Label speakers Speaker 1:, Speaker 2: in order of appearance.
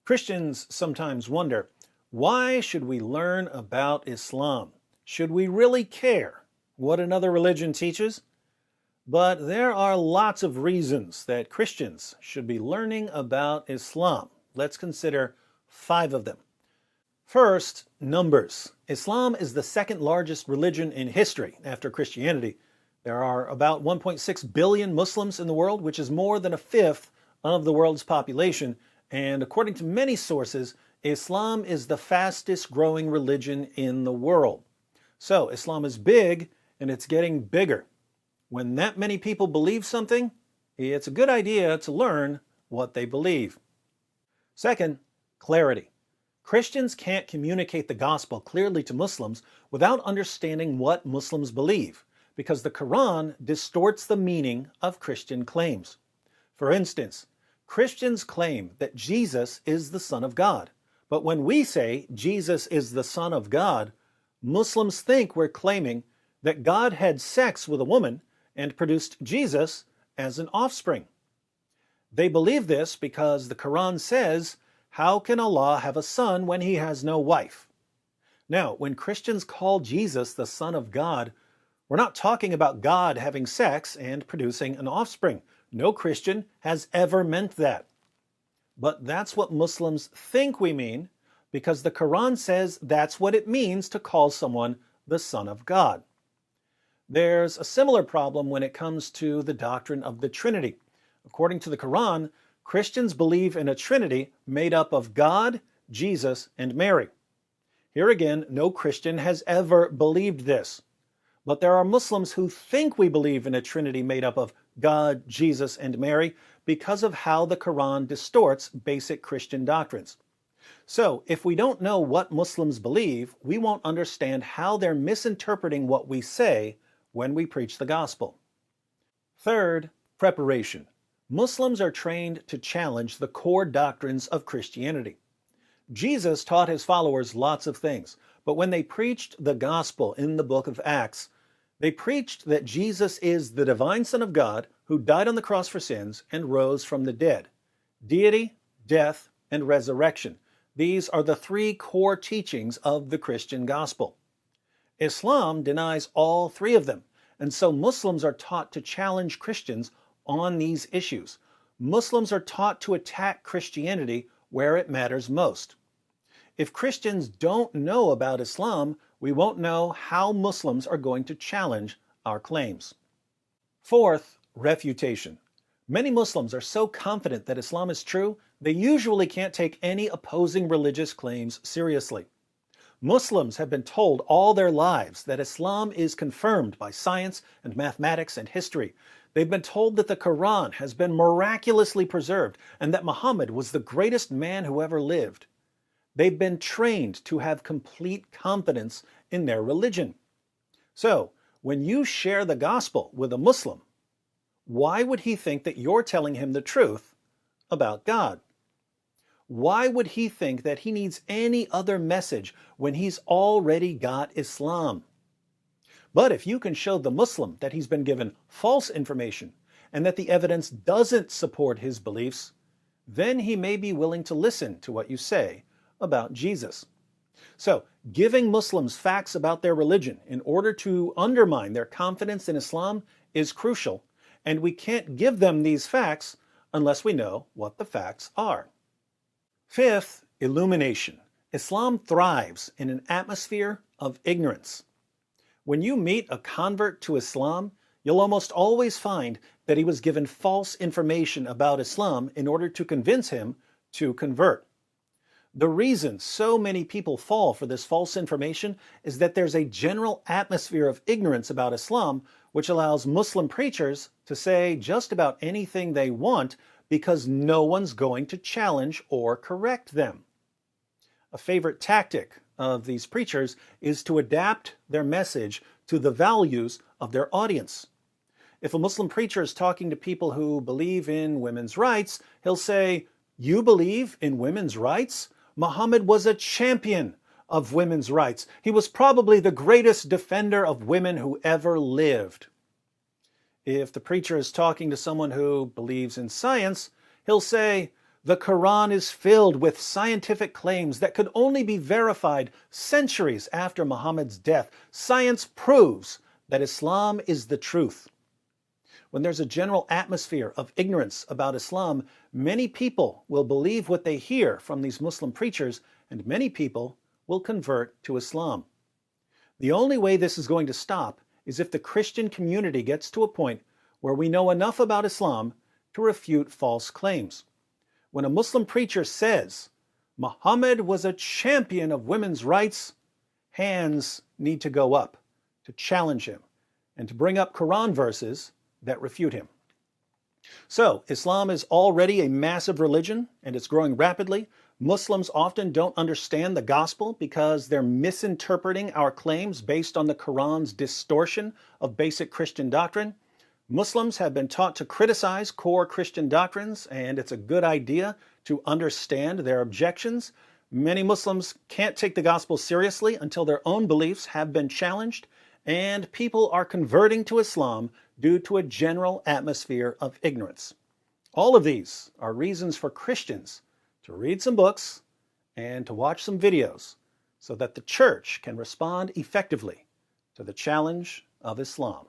Speaker 1: Christians sometimes wonder, why should we learn about Islam? Should we really care what another religion teaches? But there are lots of reasons that Christians should be learning about Islam. Let's consider 5 of them. First, numbers. Islam is the second largest religion in history after Christianity. There are about 1.6 billion Muslims in the world, which is more than a fifth of the world's population. And according to many sources, Islam is the fastest growing religion in the world. So Islam is big and it's getting bigger. When that many people believe something, it's a good idea to learn what they believe. Second, clarity. Christians can't communicate the gospel clearly to Muslims without understanding what Muslims believe, because the Quran distorts the meaning of Christian claims. For instance, Christians claim that Jesus is the Son of God. But when we say Jesus is the Son of God, Muslims think we're claiming that God had sex with a woman and produced Jesus as an offspring. They believe this because the Quran says, "How can Allah have a son when he has no wife?" Now, when Christians call Jesus the Son of God, we're not talking about God having sex and producing an offspring. No Christian has ever meant that. But that's what Muslims think we mean because the Quran says that's what it means to call someone the Son of God. There's a similar problem when it comes to the doctrine of the Trinity. According to the Quran, Christians believe in a Trinity made up of God, Jesus, and Mary. Here again, no Christian has ever believed this. But there are Muslims who think we believe in a Trinity made up of God, Jesus, and Mary because of how the Quran distorts basic Christian doctrines. So, if we don't know what Muslims believe, we won't understand how they're misinterpreting what we say when we preach the gospel. Third, preparation. Muslims are trained to challenge the core doctrines of Christianity. Jesus taught his followers lots of things, but when they preached the gospel in the book of Acts, they preached that Jesus is the divine Son of God who died on the cross for sins and rose from the dead. Deity, death, and resurrection. These are the 3 core teachings of the Christian gospel. Islam denies all 3 of them, and so Muslims are taught to challenge Christians on these issues. Muslims are taught to attack Christianity where it matters most. If Christians don't know about Islam, we won't know how Muslims are going to challenge our claims. Fourth, refutation. Many Muslims are so confident that Islam is true, they usually can't take any opposing religious claims seriously. Muslims have been told all their lives that Islam is confirmed by science and mathematics and history. They've been told that the Quran has been miraculously preserved and that Muhammad was the greatest man who ever lived. They've been trained to have complete confidence in their religion. So, when you share the gospel with a Muslim, why would he think that you're telling him the truth about God? Why would he think that he needs any other message when he's already got Islam? But if you can show the Muslim that he's been given false information and that the evidence doesn't support his beliefs, then he may be willing to listen to what you say about Jesus. So, giving Muslims facts about their religion in order to undermine their confidence in Islam is crucial, and we can't give them these facts unless we know what the facts are. Fifth, illumination. Islam thrives in an atmosphere of ignorance. When you meet a convert to Islam, you'll almost always find that he was given false information about Islam in order to convince him to convert. The reason so many people fall for this false information is that there's a general atmosphere of ignorance about Islam, which allows Muslim preachers to say just about anything they want because no one's going to challenge or correct them. A favorite tactic of these preachers is to adapt their message to the values of their audience. If a Muslim preacher is talking to people who believe in women's rights, he'll say, "You believe in women's rights? Muhammad was a champion of women's rights. He was probably the greatest defender of women who ever lived." If the preacher is talking to someone who believes in science, he'll say, The Quran is filled with scientific claims that could only be verified centuries after Muhammad's death. Science proves that Islam is the truth. When there's a general atmosphere of ignorance about Islam, many people will believe what they hear from these Muslim preachers, and many people will convert to Islam. The only way this is going to stop is if the Christian community gets to a point where we know enough about Islam to refute false claims. When a Muslim preacher says, Muhammad was a champion of women's rights, hands need to go up to challenge him and to bring up Quran verses that refute him. So, Islam is already a massive religion and it's growing rapidly. Muslims often don't understand the gospel because they're misinterpreting our claims based on the Quran's distortion of basic Christian doctrine. Muslims have been taught to criticize core Christian doctrines, and it's a good idea to understand their objections. Many Muslims can't take the gospel seriously until their own beliefs have been challenged, and people are converting to Islam due to a general atmosphere of ignorance. All of these are reasons for Christians to read some books and to watch some videos so that the church can respond effectively to the challenge of Islam.